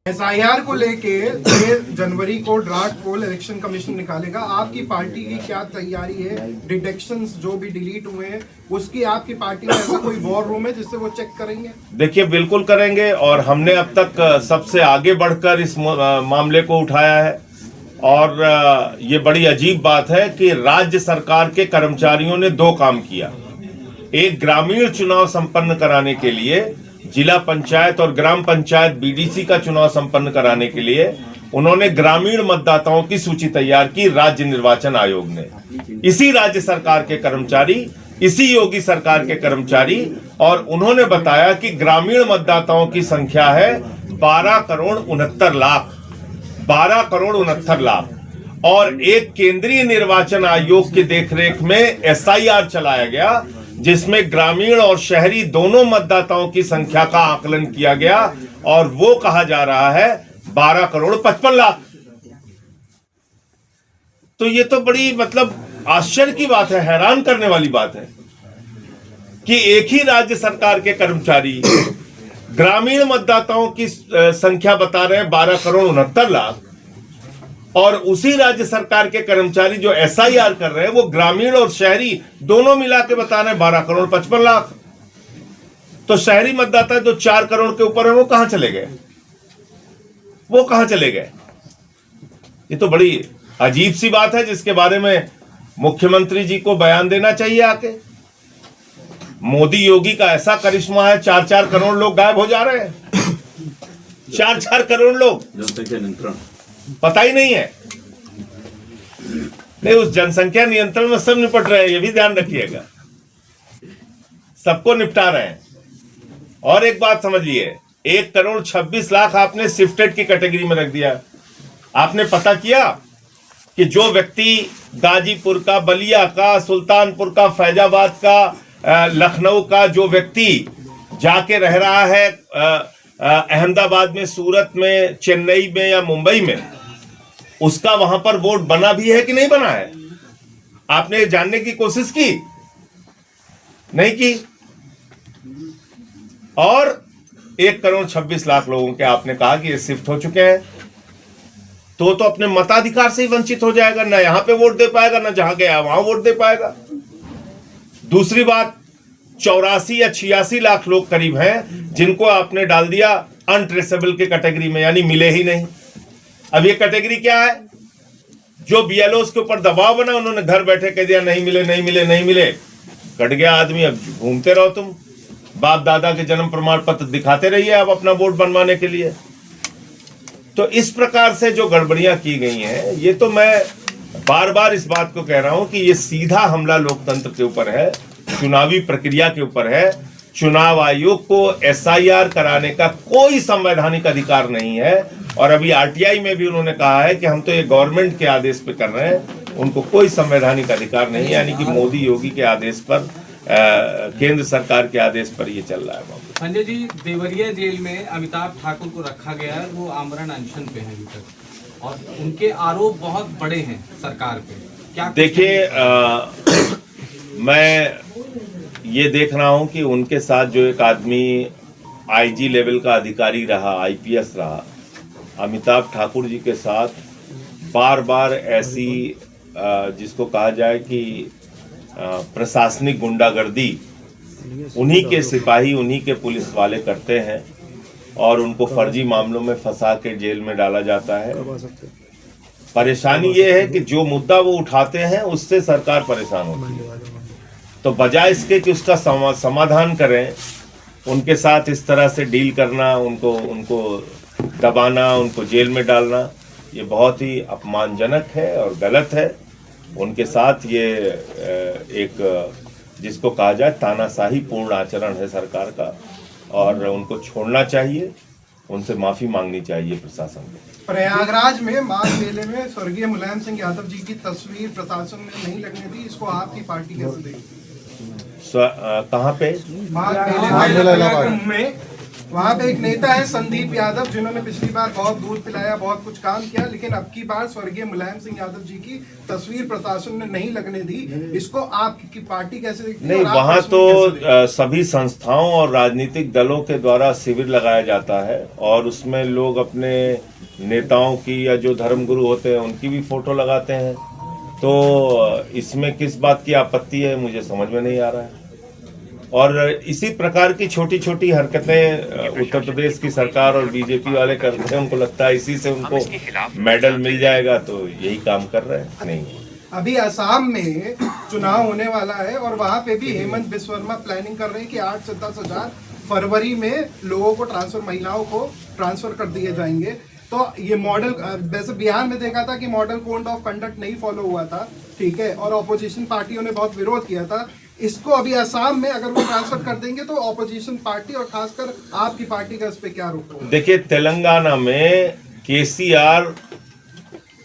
SIR को लेके 6 जनवरी को ड्राफ्ट पोल इलेक्शन कमीशन निकालेगा। आपकी पार्टी की क्या तैयारी है? डिटेक्शंस जो भी डिलीट हुए हैं उसकी आपकी पार्टी में ऐसा कोई वॉर रूम है जिससे वो चेक करेंगे? देखिए, बिल्कुल करेंगे और हमने अब तक सबसे आगे बढ़कर इस मामले को उठाया है। और ये बड़ी अजीब बात है कि राज्य सरकार के कर्मचारियों ने 2 काम किया। एक, ग्रामीण चुनाव संपन्न कराने के लिए जिला पंचायत और ग्राम पंचायत बीडीसी का चुनाव संपन्न कराने के लिए उन्होंने ग्रामीण मतदाताओं की सूची तैयार की राज्य निर्वाचन आयोग ने। इसी राज्य सरकार के कर्मचारी, इसी योगी सरकार के कर्मचारी, और उन्होंने बताया कि ग्रामीण मतदाताओं की संख्या है 12 करोड़ 69 लाख। 12 करोड़ 69 लाख। और एक केंद्रीय निर्वाचन आयोग की देखरेख में एसआईआर चलाया गया जिसमें ग्रामीण और शहरी दोनों मतदाताओं की संख्या का आकलन किया गया और वो कहा जा रहा है 12 करोड़ 55 लाख। तो ये तो बड़ी आश्चर्य की बात है, हैरान करने वाली बात है कि एक ही राज्य सरकार के कर्मचारी ग्रामीण मतदाताओं की संख्या बता रहे हैं 12 करोड़ 69 लाख और उसी राज्य सरकार के कर्मचारी जो एसआईआर कर रहे हैं वो ग्रामीण और शहरी दोनों मिला के बता रहे हैं 12 करोड़ 55 लाख। तो शहरी मतदाता जो 4 करोड़ के ऊपर है वो कहां चले गए? वो कहां चले गए? ये तो बड़ी अजीब सी बात है जिसके बारे में मुख्यमंत्री जी को बयान देना चाहिए आके। मोदी योगी का ऐसा करिश्मा है, 4-4 करोड़ लोग गायब हो जा रहे हैं। 4-4 करोड़ लोग, जनसंख्या नियंत्रण पता ही नहीं है। नहीं, उस जनसंख्या नियंत्रण में सब निपट रहे हैं, ये भी ध्यान रखिएगा, सबको निपटा रहे हैं। और एक बात समझिए, 1 करोड़ 26 लाख आपने शिफ्टेड की कैटेगरी में रख दिया। आपने पता किया कि जो व्यक्ति गाजीपुर का, बलिया का, सुल्तानपुर का, फैजाबाद का, लखनऊ का जो व्यक्ति जाके रह रहा है अहमदाबाद में, सूरत में, चेन्नई में या मुंबई में, उसका वहां पर वोट बना भी है कि नहीं बना है? आपने जानने की कोशिश की? नहीं की। और 1 करोड़ 26 लाख लोगों के आपने कहा कि ये शिफ्ट हो चुके हैं, तो अपने मताधिकार से ही वंचित हो जाएगा, ना यहां पे वोट दे पाएगा, ना जहां गया वहां वोट दे पाएगा। दूसरी बात, 84 या 86 लाख लोग करीब हैं जिनको आपने डाल दिया अनट्रेसेबल के कैटेगरी में, यानी मिले ही नहीं। अब ये कैटेगरी क्या है? जो बीएलओ के ऊपर दबाव बना, उन्होंने घर बैठे कह दिया नहीं मिले, नहीं मिले, नहीं मिले। कट गया आदमी। अब घूमते रहो तुम, बाप दादा के जन्म प्रमाण पत्र दिखाते रहिए आप अपना वोट बनवाने के लिए। तो इस प्रकार से जो गड़बड़ियां की गई हैं, ये तो मैं बार बार इस बात को कह रहा हूं कि ये सीधा हमला लोकतंत्र के ऊपर है, चुनावी प्रक्रिया के ऊपर है। चुनाव आयोग को एसआईआर कराने का कोई संवैधानिक अधिकार नहीं है। और अभी आरटीआई में भी उन्होंने कहा है कि हम तो ये गवर्नमेंट के आदेश पे कर रहे हैं, उनको कोई संवैधानिक अधिकार नहीं है। यानी कि मोदी योगी के आदेश पर, केंद्र सरकार के आदेश पर ये चल रहा है। संजय जी, देवरिया जेल में अमिताभ ठाकुर को रखा गया है, वो आमरण अनशन पे है अभी तक और उनके आरोप बहुत बड़े हैं सरकार पे। क्या देखिए, मैं ये देख रहा हूं कि उनके साथ जो एक आदमी आईजी लेवल का अधिकारी रहा, आईपीएस रहा, अमिताभ ठाकुर जी के साथ बार बार ऐसी जिसको कहा जाए कि प्रशासनिक गुंडागर्दी उन्हीं के सिपाही, उन्हीं के पुलिस वाले करते हैं और उनको फर्जी मामलों में फंसा के जेल में डाला जाता है। परेशानी ये है कि जो मुद्दा वो उठाते हैं उससे सरकार परेशान होती है। तो बजाय इसके कि उसका समाधान करें, उनके साथ इस तरह से डील करना, उनको दबाना, उनको जेल में डालना, ये बहुत ही अपमानजनक है और गलत है। उनके साथ ये एक जिसको कहा जाए तानाशाही पूर्ण आचरण है सरकार का और उनको छोड़ना चाहिए, उनसे माफी मांगनी चाहिए प्रशासन को। प्रयागराज में माघ मेले में स्वर्गीय मुलायम सिंह यादव जी की तस्वीर प्रशासन ने नहीं लगने दी, इसको आपकी पार्टी कैसे देगी? कहाँ पे? माघ मेले में वहाँ पे एक नेता है संदीप यादव, जिन्होंने पिछली बार बहुत दूध पिलाया, बहुत कुछ काम किया, लेकिन अब की बार स्वर्गीय मुलायम सिंह यादव जी की तस्वीर प्रशासन ने नहीं लगने दी। इसको आपकी पार्टी कैसे देखती है? नहीं, और आप वहाँ पर्सनली कैसे देखते हैं? तो सभी संस्थाओं और राजनीतिक दलों के द्वारा शिविर लगाया जाता है और उसमें लोग अपने नेताओं की या जो धर्मगुरु होते हैं उनकी भी फोटो लगाते हैं। तो इसमें किस बात की आपत्ति है, मुझे समझ में नहीं आ रहा है। और इसी प्रकार की छोटी छोटी हरकतें उत्तर प्रदेश की सरकार और बीजेपी वाले करते हैं। उनको लगता है इसी से उनको मेडल मिल जाएगा, तो यही काम कर रहे हैं। नहीं, अभी असम में चुनाव होने वाला है और वहां पे भी हेमंत बिस्वर्मा प्लानिंग कर रहे हैं कि 8 से 10 हजार फरवरी में लोगों को ट्रांसफर, महिलाओं को ट्रांसफर कर दिए जाएंगे। तो ये मॉडल, वैसे बिहार में देखा था कि मॉडल कोड ऑफ कंडक्ट नहीं फॉलो हुआ था, ठीक है, और ऑपोजिशन पार्टियों ने बहुत विरोध किया था। इसको अभी असम में अगर वो ट्रांसफर कर देंगे तो ऑपोजिशन पार्टी और खासकर आपकी पार्टी का इस पे क्या रुख होगा? देखिए, तेलंगाना में केसीआर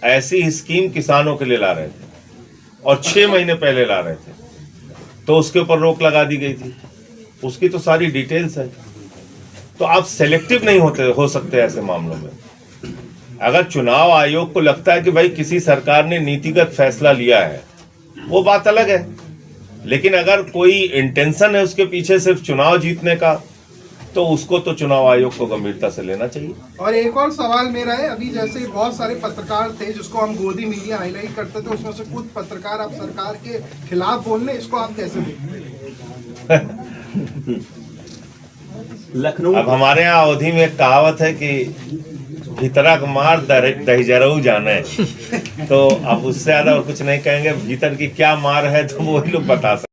ऐसी स्कीम किसानों के लिए ला रहे थे और 6 महीने पहले ला रहे थे, तो उसके ऊपर रोक लगा दी गई थी। उसकी तो सारी डिटेल्स है। तो आप सेलेक्टिव नहीं हो सकते ऐसे मामलों में। अगर चुनाव आयोग को लगता है कि भाई किसी सरकार ने नीतिगत फैसला लिया है, वो बात अलग है। लेकिन अगर कोई इंटेंशन है उसके पीछे सिर्फ चुनाव जीतने का, तो उसको तो चुनाव आयोग को गंभीरता से लेना चाहिए। और एक और सवाल मेरा है, अभी जैसे बहुत सारे पत्रकार थे जिसको हम गोदी मीडिया हाईलाइट करते थे, उसमें से कुछ पत्रकार अब सरकार के खिलाफ बोलने, इसको आप कैसे देखते हैं? लखनऊ अब हमारे यहाँ अवधि में एक कहावत है कि भीतरक मार दहिजरऊ जाने। तो अब उससे ज्यादा और कुछ नहीं कहेंगे। भीतर की क्या मार है तो वही लोग बता सकते।